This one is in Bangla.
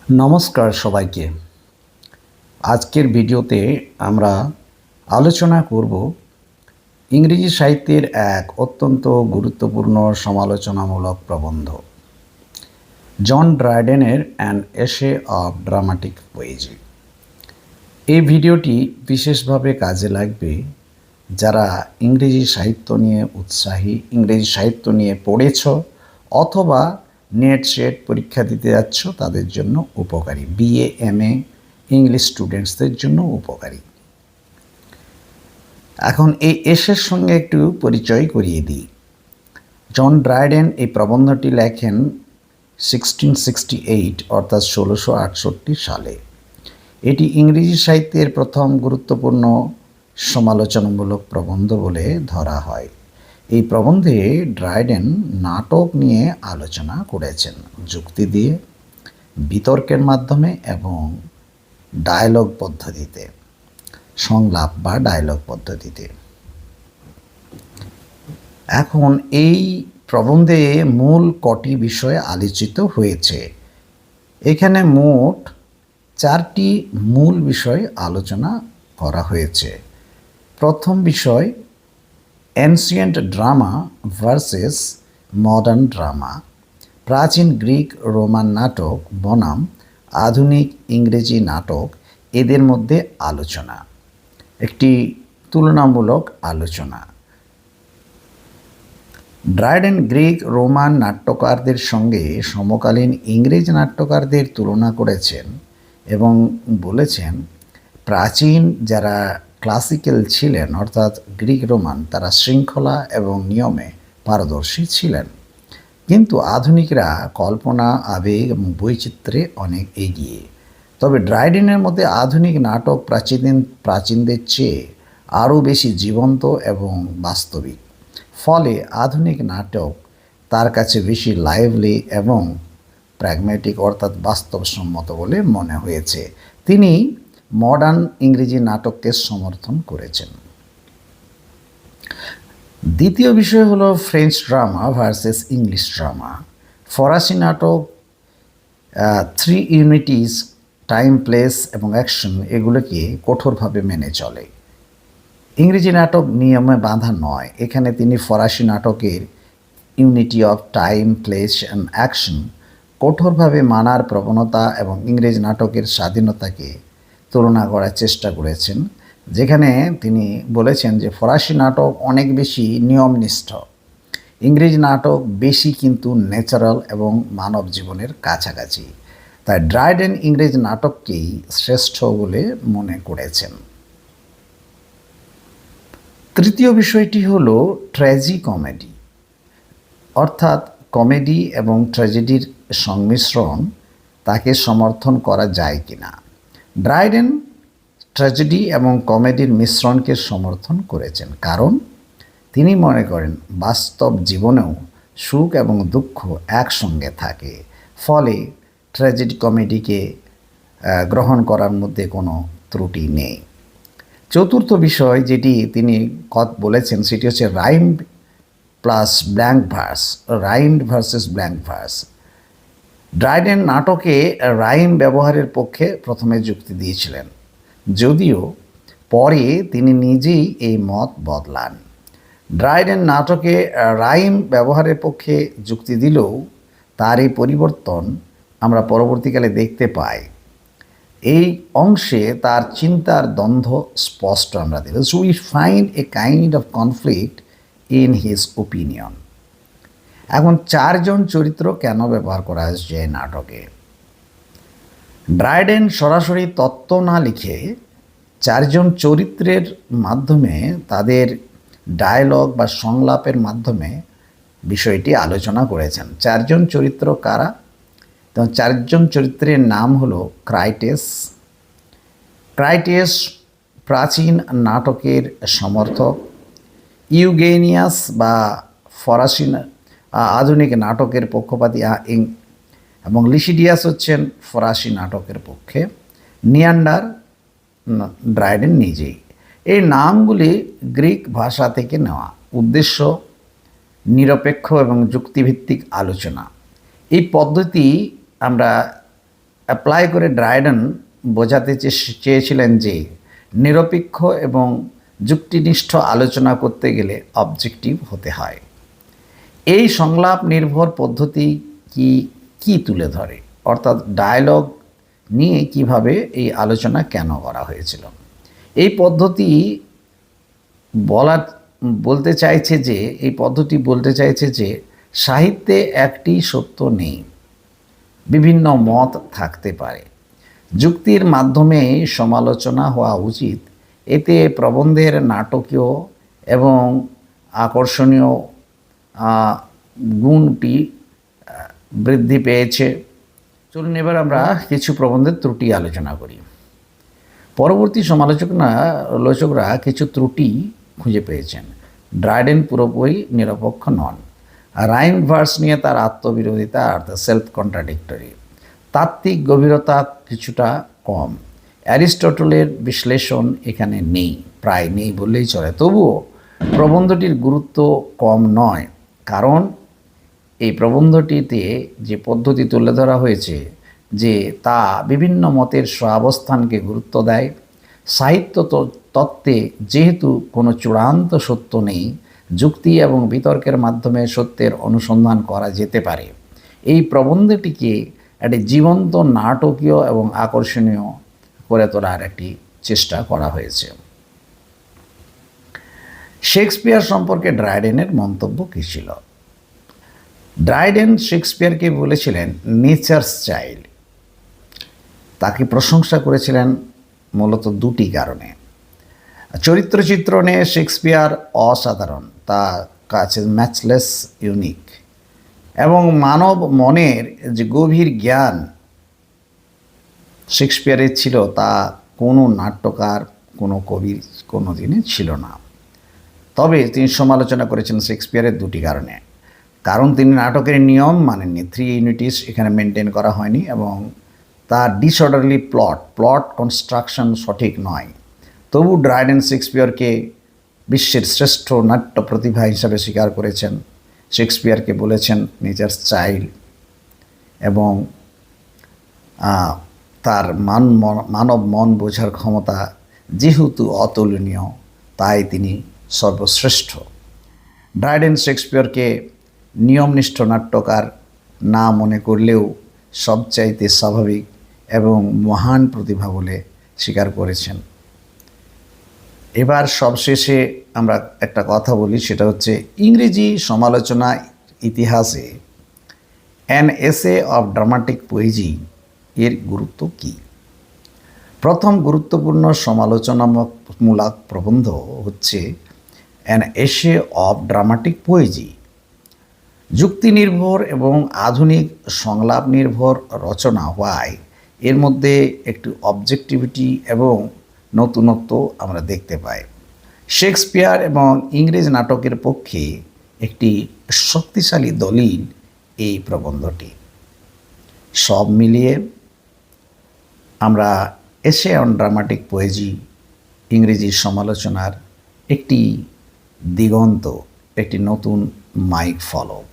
নমস্কার সবাইকে। আজকের ভিডিওতে আমরা আলোচনা করব ইংরেজি সাহিত্যের এক অত্যন্ত গুরুত্বপূর্ণ সমালোচনামূলক প্রবন্ধ, জন ড্রাইডেনের অ্যান এসে অফ ড্রামাটিক পোয়েজি। এই ভিডিওটি বিশেষভাবে কাজে লাগবে যারা ইংরেজি সাহিত্য নিয়ে উৎসাহী, ইংরেজি সাহিত্য নিয়ে পড়েছ অথবা নেট সেট পরীক্ষা দিতে যাচ্ছ তাদের জন্য উপকারী, বিএ এমএ ইংলিশ স্টুডেন্টসদের জন্য উপকারী। এখন এই এসের সঙ্গে একটু পরিচয় করিয়ে দিই। জন ড্রাইডেন এই প্রবন্ধটি লেখেন 1668 অর্থাৎ 1668 সালে। এটি ইংরেজি সাহিত্যের প্রথম গুরুত্বপূর্ণ সমালোচনামূলক প্রবন্ধ বলে ধরা হয়। এই প্রবন্ধে ড্রাইডেন নাটক নিয়ে আলোচনা করেছেন, যুক্তি দিয়ে, বিতর্কের মাধ্যমে এবং ডায়লগ পদ্ধতিতে, সংলাপ বা ডায়লগ পদ্ধতিতে। এখন এই প্রবন্ধে মূল কটি বিষয় আলোচিত হয়েছে। এখানে মোট 4টি মূল বিষয় আলোচনা করা হয়েছে। প্রথম বিষয় ancient drama versus modern drama, প্রাচীন গ্রিক রোমান নাটক বনাম আধুনিক ইংরেজি নাটক, এদের মধ্যে আলোচনা, একটি তুলনামূলক আলোচনা। ড্রাইডেন গ্রিক রোমান নাট্যকারদের সঙ্গে সমকালীন ইংরেজ নাট্যকারদের তুলনা করেছেন এবং বলেছেন প্রাচীন যারা ক্লাসিক্যাল ছিলেন অর্থাৎ গ্রিক রোমান, তারা শৃঙ্খলা এবং নিয়মে পারদর্শী ছিলেন, কিন্তু আধুনিকরা কল্পনা, আবেগ এবং বৈচিত্র্যে অনেক এগিয়ে। তবে ড্রাইডেনের মতে আধুনিক নাটক প্রাচীনদের চেয়ে আরও বেশি জীবন্ত এবং বাস্তবিক, ফলে আধুনিক নাটক তার কাছে বেশি লাইভলি এবং প্র্যাগম্যাটিক অর্থাৎ বাস্তবসম্মত বলে মনে হয়েছে। তিনি মডার্ন ইংরেজি নাটককে সমর্থন করেছেন। দ্বিতীয় বিষয় হলো French drama versus English drama. ফরাসি নাটক 3 ইউনিটিস, টাইম, প্লেস এবং অ্যাকশন, এগুলোকে কঠোরভাবে মেনে চলে। ইংরেজি নাটক নিয়মে বাঁধা নয়। এখানে তিনি ফরাসি নাটকের unity of time, place and action কঠোরভাবে মানার প্রবণতা এবং ইংরেজ নাটকের স্বাধীনতাকে তুলনা করার চেষ্টা করেছেন, যেখানে তিনি বলেছেন যে ফরাসি নাটক অনেক বেশি নিয়মনিষ্ঠ, ইংরেজি নাটক বেশি কিন্তু ন্যাচারাল এবং মানব জীবনের কাছাকাছি। তাই ড্রাইডেন ইংরেজ নাটককেই শ্রেষ্ঠ বলে মনে করেছেন। তৃতীয় বিষয়টি হলো ট্র্যাজি কমেডি, অর্থাৎ কমেডি এবং ট্র্যাজেডির সংমিশ্রণ, তাকে সমর্থন করা যায় কিনা। ড্রাইডেন ট্র্যাজেডি এবং কমেডির মিশ্রণকে সমর্থন করেছেন, কারণ তিনি মনে করেন বাস্তব জীবনেও সুখ এবং দুঃখ একসঙ্গে থাকে, ফলে ট্র্যাজেডি কমেডিকে গ্রহণ করার মধ্যে কোনো ত্রুটি নেই। চতুর্থ বিষয় যেটি তিনি বলেছেন সেটি হচ্ছে rhymed plus blank verse, rhymed verses blank verse. Dryden নাটকে রাইম ব্যবহারের পক্ষে প্রথমে যুক্তি দিয়েছিলেন, যদিও পরে তিনি নিজেই এই মত বদলান। ড্রাইডেন নাটকে রাইম ব্যবহারের পক্ষে যুক্তি দিলেও তার এই পরিবর্তন আমরা পরবর্তীকালে দেখতে পাই। এই অংশে তার চিন্তার দ্বন্দ্ব স্পষ্ট আমরা দেখি। So we find a kind of conflict in his opinion. এখন 4 জন চরিত্র কেন ব্যবহার করা হয়েছে এই নাটকে? ড্রাইডেন সরাসরি তত্ত্ব না লিখে 4 জন চরিত্রের মাধ্যমে, তাদের ডায়লগ বা সংলাপের মাধ্যমে বিষয়টি আলোচনা করেছেন। 4 জন চরিত্র কারা? তো 4 জন চরিত্রের নাম হলো ক্রাইটেস। ক্রাইটেস প্রাচীন নাটকের সমর্থক, ইউগেনিয়াস বা ফরাসি আধুনিক নাটকের পক্ষপাতী এবং লিসিডিয়াস হচ্ছেন ফরাসি নাটকের পক্ষে, নিয়ান্ডার ড্রাইডেন নিজেই। এই নামগুলি গ্রিক ভাষা থেকে নেওয়া। উদ্দেশ্য নিরপেক্ষ এবং যুক্তিভিত্তিক আলোচনা। এই পদ্ধতি আমরা অ্যাপ্লাই করে ড্রাইডেন বোঝাতে চেয়েছিলেন যে নিরপেক্ষ এবং যুক্তিনিষ্ঠ আলোচনা করতে গেলে অবজেক্টিভ হতে হয়। এই সংলাপ নির্ভর পদ্ধতি কি তুলে ধরে, অর্থাৎ ডায়ালগ নিয়ে কিভাবে এই আলোচনা কেন করা হয়েছিল। এই পদ্ধতি বলতে চাইছে যে সাহিত্যে একটি সত্য নেই, বিভিন্ন মত থাকতে পারে, যুক্তির মাধ্যমে সমালোচনা হওয়া উচিত। এতে প্রবন্ধের নাটকীয় এবং আকর্ষণীয় গুণটি বৃদ্ধি পেয়েছে। চলুন এবার আমরা কিছু প্রবন্ধের ত্রুটি আলোচনা করি। পরবর্তী সমালোচকরা কিছু ত্রুটি খুঁজে পেয়েছেন। ড্রাইডেন পুরোপুরি নিরপেক্ষ নন। রাইম ভার্স নিয়ে তার আত্মবিরোধিতা অর্থাৎ সেলফ কন্ট্রাডিক্টরি। তাত্ত্বিক গভীরতা কিছুটা কম। অ্যারিস্টটলের বিশ্লেষণ এখানে নেই, প্রায় নেই বললেই চলে। তবুও প্রবন্ধটির গুরুত্ব কম নয়, কারণ এই প্রবন্ধটিতে যে পদ্ধতি তুলে ধরা হয়েছে যে তা বিভিন্ন মতের সহাবস্থানকে গুরুত্ব দেয়। সাহিত্য তত্ত্বে যেহেতু কোনো চূড়ান্ত সত্য নেই, যুক্তি এবং বিতর্কের মাধ্যমে সত্যের অনুসন্ধান করা যেতে পারে। এই প্রবন্ধটিকে একটি জীবন্ত, নাটকীয় এবং আকর্ষণীয় করে তোলার একটি চেষ্টা করা হয়েছে। শেক্সপিয়ার সম্পর্কে ড্রাইডেনের মন্তব্য কী ছিল? ড্রাইডেন শেক্সপিয়ারকে বলেছিলেন নেচারস চাইল্ড। তাকে প্রশংসা করেছিলেন মূলত দুটি কারণে। চরিত্র চিত্রণে শেক্সপিয়ার অসাধারণ, তার কাছে ম্যাচলেস, ইউনিক, এবং মানব মনের যে গভীর জ্ঞান শেক্সপিয়ারের ছিল তা কোনো নাট্যকার, কোনো কবির কোনো দিনই ছিল না। তবে তিনি সমালোচনা করেছেন শেক্সপিয়ারের দুটি কারণে। কারণ তিনি নাটকের নিয়ম মানেননি, 3 ইউনিটিস এখানে মেনটেন করা হয়নি, এবং তার ডিসঅর্ডারলি প্লট কনস্ট্রাকশন সঠিক নয়। তবু ড্রাইডেন শেক্সপিয়ারকে বিশ্বের শ্রেষ্ঠ নাট্য প্রতিভা হিসাবে স্বীকার করেছেন। শেক্সপিয়ারকে বলেছেন নেচারস চাইল্ড, এবং তার মানব মন বোঝার ক্ষমতা যেহেতু অতুলনীয়, তাই তিনি সর্বশ্রেষ্ঠ। ড্রাইডেন শেক্সপিয়ারকে নিয়মনিষ্ঠ নাট্যকার না মনে করলেও সবচাইতে স্বাভাবিক এবং মহান প্রতিভা বলে স্বীকার করেছেন। এবার সবশেষে আমরা একটা কথা বলি, সেটা হচ্ছে ইংরেজি সমালোচনা ইতিহাসে অ্যান এসে অফ ড্রামাটিক পোয়েজি এর গুরুত্ব কী? প্রথম গুরুত্বপূর্ণ সমালোচনামূলক প্রবন্ধ হচ্ছে অ্যান এসে অফ ড্রামাটিক পোয়েজি। যুক্তি নির্ভর এবং আধুনিক সংলাপ নির্ভর রচনা হওয়ায় এর মধ্যে একটু অবজেক্টিভিটি এবং নতুনত্ব আমরা দেখতে পাই। শেক্সপিয়ার এবং ইংরেজ নাটকের পক্ষে একটি শক্তিশালী দলিল এই প্রবন্ধটি। সব মিলিয়ে আমরা এসে অন ড্রামাটিক পোয়েজি ইংরেজি সমালোচনার একটি দিগন্ত, একটি নতুন মাইক ফলক।